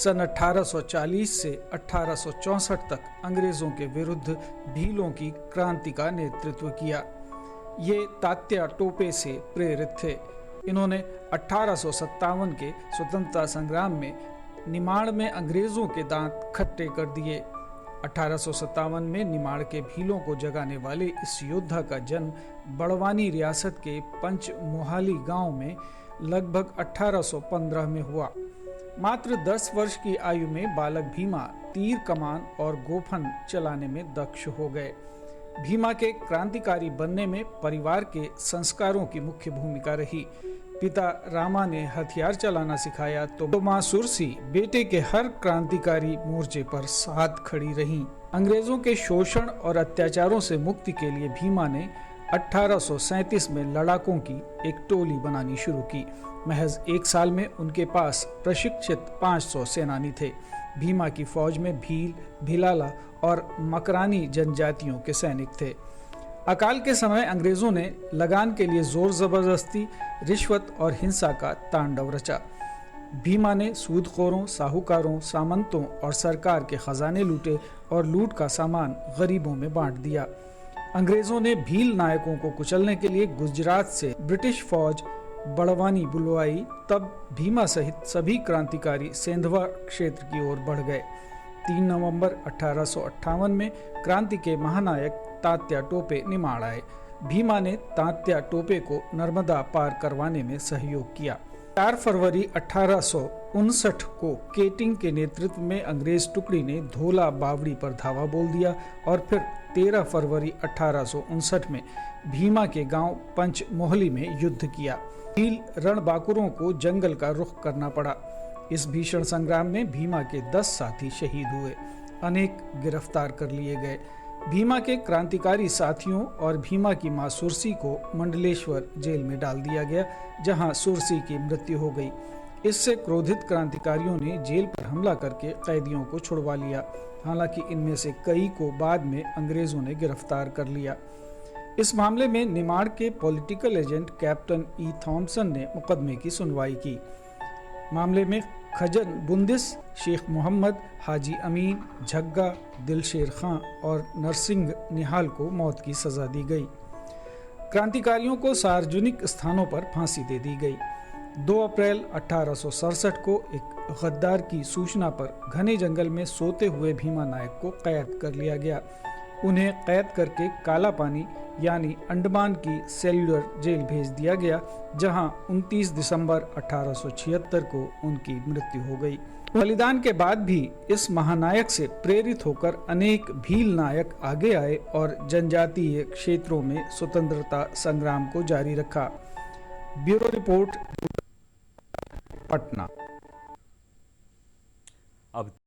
सन 1840 से 1864 तक अंग्रेजों के विरुद्ध भीलों की क्रांति का नेतृत्व किया। ये तात्या टोपे से प्रेरित थे। इन्होंने 1857 के स्वतंत्रता संग्राम में निमाड़ में अंग्रेजों के दांत खट्टे कर दिए। 1857 में निमाड़ के भीलों को जगाने वाले इस योद्धा का जन्म बड़वानी रियासत के पंचमोहाली गांव में लगभग 1815 में हुआ। मात्र 10 वर्ष की आयु में बालक भीमा तीर कमान और गोफन चलाने में दक्ष हो गए। भीमा के क्रांतिकारी बनने में परिवार के संस्कारों की मुख्य भूमिका रही। पिता रामा ने हथियार चलाना सिखाया तो मां सुरसी बेटे के हर क्रांतिकारी मोर्चे पर साथ खड़ी रहीं। अंग्रेजों के शोषण और अत्याचारों से मुक्ति के लिए भीमा ने 1837 में लड़ाकों की एक टोली बनानी शुरू की। महज 1 साल में उनके पास प्रशिक्षित 500 सेनानी थे। भीमा की फौज में भील, भिलाला और मकरानी जनजातियों के सैनिक थे। अकाल के समय अंग्रेजों ने लगान के लिए जोर जबरदस्ती, रिश्वत और हिंसा का तांडव रचा। भीमा ने सूदखोरों, साहूकारों, सामंतों और सरकार के खजाने लूटे और लूट का सामान गरीबों में बांट दिया। अंग्रेजों ने भील नायकों को कुचलने के लिए गुजरात से ब्रिटिश फौज बड़वानी बुलवाई। तब भीमा सहित सभी क्रांतिकारी सेंधवा क्षेत्र की ओर बढ़ गए। 3 नवंबर 1858 में क्रांति के महानायक तात्या टोपे निमाड़ आए। भीमा ने तात्या टोपे को नर्मदा पार करवाने में सहयोग किया। 4 फरवरी 1859 को केटिंग के नेतृत्व में अंग्रेज टुकड़ी ने धोला बावड़ी पर धावा बोल दिया और फिर 13 फरवरी 1859 में भीमा के गांव पंचमोहली में युद्ध किया। भील रणबांकुरों को जंगल का रुख करना पड़ा। इस भीषण संग्राम में भीमा के 10 साथी शहीद हुए, अनेक गिरफ्तार कर लिए गए। भीमा के क्रांतिकारी साथियों और भीमा की मां सुरसी को मंडलेश्वर जेल में डाल दिया गया, जहां सुरसी की मृत्यु हो गई। इससे क्रोधित क्रांतिकारियों ने जेल पर हमला करके कैदियों को छुड़वा लिया। हालांकि इनमें से कई को बाद में अंग्रेजों ने गिरफ्तार कर लिया। इस मामले में निमाड़ के पॉलिटिकल एजेंट कैप्टन ई थॉम्सन ने मुकदमे की सुनवाई की। मामले में खजन बुंदिस, शेख मोहम्मद, हाजी अमीन, झग्गा, दिलशेर खां और नरसिंह निहाल को मौत की सजा दी गई। क्रांतिकारियों को सार्वजनिक स्थानों पर फांसी दे दी गई। 2 अप्रैल 1867 को एक गद्दार की सूचना पर घने जंगल में सोते हुए भीमा नायक को कैद कर लिया गया। उन्हें कैद करके काला पानी यानी अंडमान की सेल्युलर जेल भेज दिया गया, जहां 29 दिसंबर 1876 को उनकी मृत्यु हो गई। बलिदान के बाद भी इस महानायक से प्रेरित होकर अनेक भील नायक आगे आए और जनजातीय क्षेत्रों में स्वतंत्रता संग्राम को जारी रखा। Bureau report, Patna.